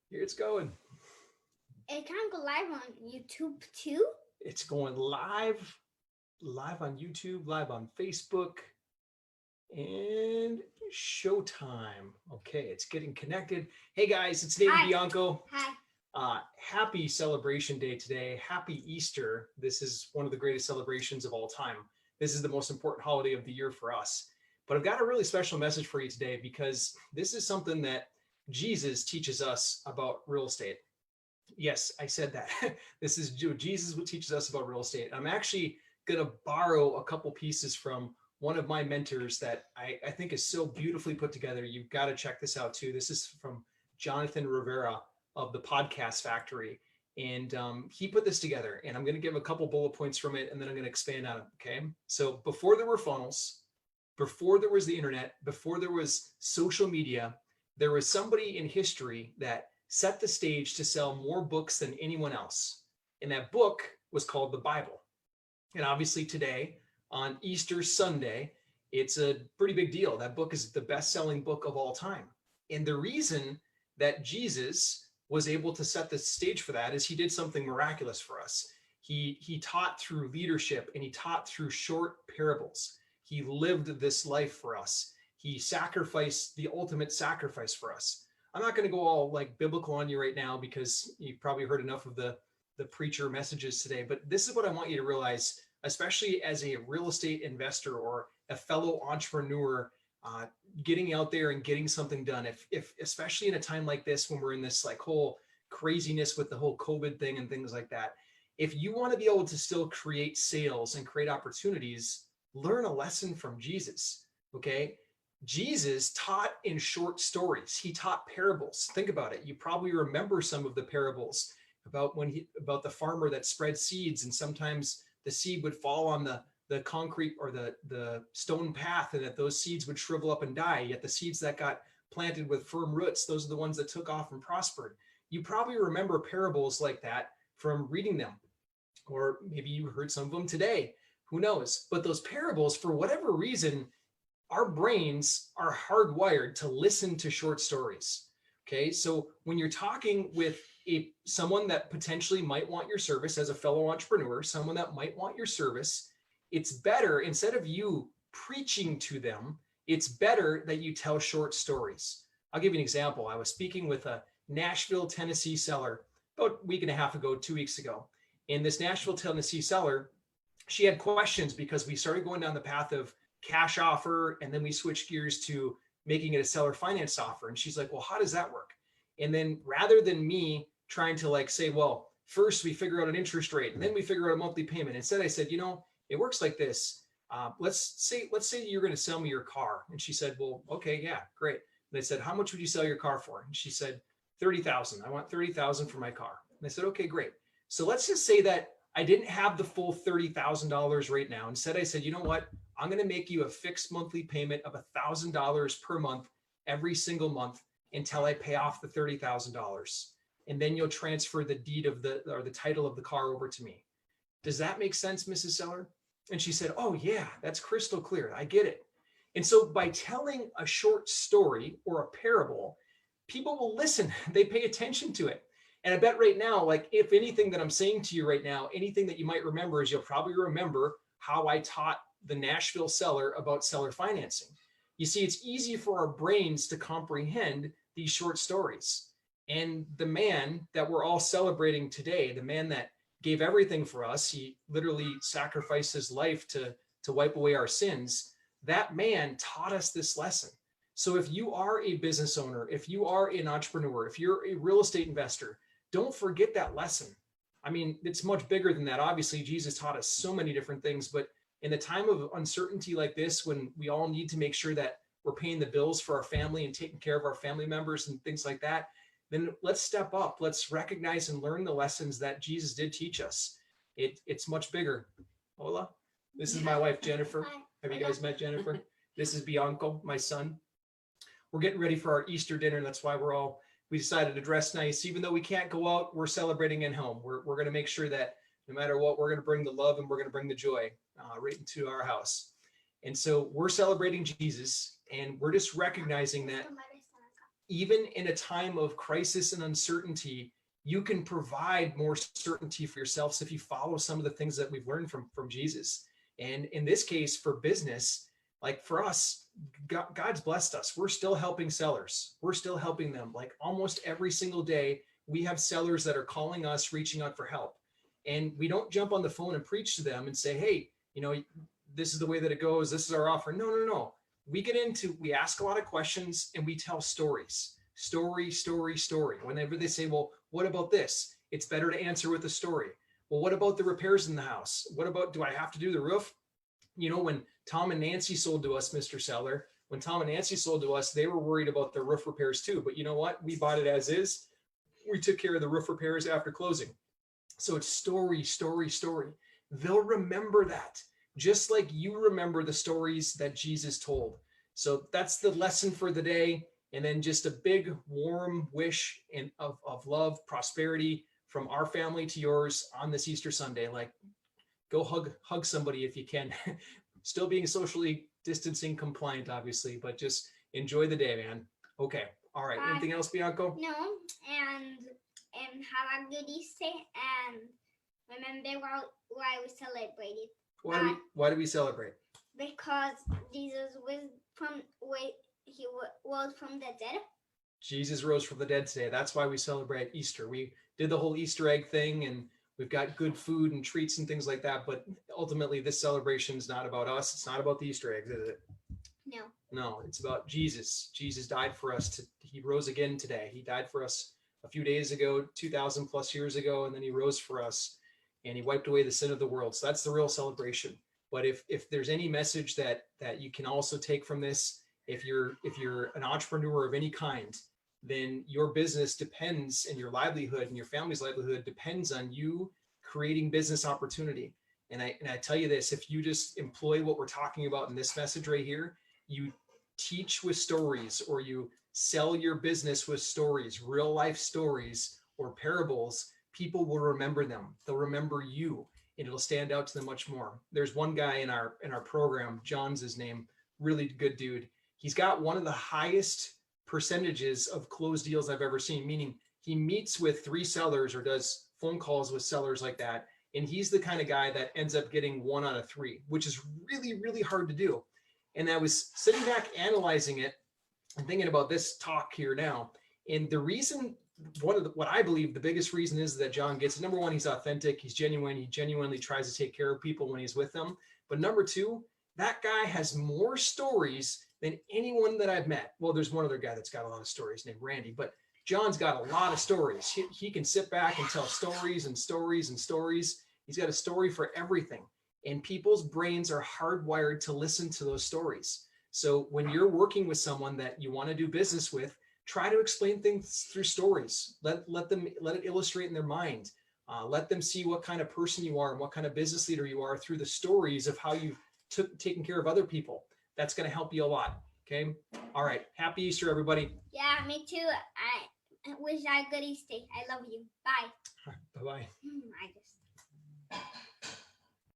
Here it's going. It can go live on YouTube too. It's going live on YouTube, live on Facebook, and Showtime. Okay, it's getting connected. Hey guys, it's David Hi. Bianco. Hi. Happy Celebration Day today. Happy Easter. This is one of the greatest celebrations of all time. This is the most important holiday of the year for us. But I've got a really special message for you today because this is something that Jesus teaches us about real estate. Yes, I said that. This is Jesus what teaches us about real estate. I'm actually going to borrow a couple pieces from one of my mentors that I think is so beautifully put together. You've got to check this out too. This is from Jonathan Rivera of the Podcast Factory. And he put this together. And I'm going to give a couple bullet points from it, and then I'm going to expand on it. Okay. So before there were funnels, before there was the internet, before there was social media, there was somebody in history that set the stage to sell more books than anyone else. And that book was called the Bible. And obviously today, on Easter Sunday, it's a pretty big deal. That book is the best-selling book of all time. And the reason that Jesus was able to set the stage for that is he did something miraculous for us. He taught through leadership, and he taught through short parables. He lived this life for us. He sacrificed the ultimate sacrifice for us. I'm not going to go all like biblical on you right now because you've probably heard enough of the preacher messages today, but this is what I want you to realize, especially as a real estate investor or a fellow entrepreneur, getting out there and getting something done. If especially in a time like this, when we're in this like whole craziness with the whole COVID thing and things like that, if you want to be able to still create sales and create opportunities, learn a lesson from Jesus. Okay. Jesus taught in short stories. He taught parables. Think about it. You probably remember some of the parables about the farmer that spread seeds, and sometimes the seed would fall on the concrete or the stone path, and that those seeds would shrivel up and die. Yet the seeds that got planted with firm roots, those are the ones that took off and prospered. You probably remember parables like that from reading them, or maybe you heard some of them today. Who knows? But those parables, for whatever reason, our brains are hardwired to listen to short stories. Okay, so when you're talking with someone that potentially might want your service as a fellow entrepreneur, someone that might want your service, it's better, instead of you preaching to them, it's better that you tell short stories. I'll give you an example. I was speaking with a Nashville, Tennessee seller about a week and a half ago, 2 weeks ago. And this Nashville, Tennessee seller, she had questions because we started going down the path of cash offer, and then we switched gears to making it a seller finance offer. And she's like, well, how does that work? And then rather than me trying to like say, well, first we figure out an interest rate and then we figure out a monthly payment, instead I said, it works like this. Let's say you're going to sell me your car. And she said, well, okay, yeah, great. And I said, how much would you sell your car for? And she said, 30,000. I want 30,000 for my car. And I said, okay, great. So let's just say that I didn't have the full $30,000 right now. Instead, I said, you know what? I'm going to make you a fixed monthly payment of $1,000 per month every single month until I pay off the $30,000. And then you'll transfer the deed of the title of the car over to me. Does that make sense, Mrs. Seller? And she said, oh yeah, that's crystal clear. I get it. And so by telling a short story or a parable, people will listen. They pay attention to it. And I bet right now, like if anything that I'm saying to you right now, anything that you might remember is you'll probably remember how I taught the Nashville seller about seller financing. You see, it's easy for our brains to comprehend these short stories. And the man that we're all celebrating today, the man that gave everything for us, he literally sacrificed his life to wipe away our sins. That man taught us this lesson. So if you are a business owner, if you are an entrepreneur, if you're a real estate investor, don't forget that lesson. I mean, it's much bigger than that. Obviously, Jesus taught us so many different things, but in a time of uncertainty like this, when we all need to make sure that we're paying the bills for our family and taking care of our family members and things like that, then let's step up. Let's recognize and learn the lessons that Jesus did teach us. It's much bigger. Hola, this is my wife, Jennifer. Have you guys met Jennifer? This is Bianco, my son. We're getting ready for our Easter dinner. That's why we decided to dress nice. Even though we can't go out, we're celebrating at home. We're going to make sure that no matter what, we're going to bring the love and we're going to bring the joy right into our house. And so we're celebrating Jesus, and we're just recognizing that even in a time of crisis and uncertainty, you can provide more certainty for yourself. So if you follow some of the things that we've learned from Jesus, and in this case for business, like for us, God's blessed us. We're still helping sellers. We're still helping them. Like almost every single day, we have sellers that are calling us, reaching out for help. And we don't jump on the phone and preach to them and say, hey, this is the way that it goes. This is our offer. No, no, no. We ask a lot of questions and we tell stories. Story. Whenever they say, well, what about this? It's better to answer with a story. Well, what about the repairs in the house? What about, do I have to do the roof? When Tom and Nancy sold to us, Mr. Seller, when Tom and Nancy sold to us, they were worried about their roof repairs too. But you know what? We bought it as is. We took care of the roof repairs after closing. So it's story. They'll remember that, just like you remember the stories that Jesus told. So that's the lesson for the day. And then just a big warm wish of love, prosperity from our family to yours on this Easter Sunday. Like, go hug somebody if you can. Still being socially distancing compliant, obviously, but just enjoy the day, man. Okay. All right. Anything else, Bianco? No. And have a good Easter. And remember why we celebrated. Why do we celebrate? Because Jesus was from the dead. Jesus rose from the dead today. That's why we celebrate Easter. We did the whole Easter egg thing, and we've got good food and treats and things like that. But ultimately, this celebration is not about us. It's not about the Easter eggs, is it? No, it's about Jesus. Jesus died for us. He rose again today. He died for us a few days ago, 2,000 plus years ago, and then he rose for us, and he wiped away the sin of the world. So that's the real celebration. But if there's any message that you can also take from this, if you're an entrepreneur of any kind, then your business depends, and your livelihood and your family's livelihood depends on you creating business opportunity. And I tell you this, if you just employ what we're talking about in this message right here, you teach with stories, or you sell your business with stories, real life stories or parables, people will remember them. They'll remember you, and it'll stand out to them much more. There's one guy in our program, John's his name, really good dude. He's got one of the highest percentages of closed deals I've ever seen, meaning he meets with 3 sellers or does phone calls with sellers like that. And he's the kind of guy that ends up getting 1 out of 3, which is really, really hard to do. And I was sitting back analyzing it and thinking about this talk here now. And the reason, what I believe the biggest reason is that John gets, number one, he's authentic, he's genuine, he genuinely tries to take care of people when he's with them. But number 2, that guy has more stories than anyone that I've met. Well, there's one other guy that's got a lot of stories named Randy, but John's got a lot of stories. He can sit back and tell stories and stories and stories. He's got a story for everything. And people's brains are hardwired to listen to those stories. So when you're working with someone that you want to do business with, try to explain things through stories. Let it illustrate in their mind. Let them see what kind of person you are and what kind of business leader you are through the stories of how you've taken care of other people. That's going to help you a lot. Okay. All right. Happy Easter, everybody. Yeah, me too. I wish I good Easter. I love you. Bye. Bye-bye. I just.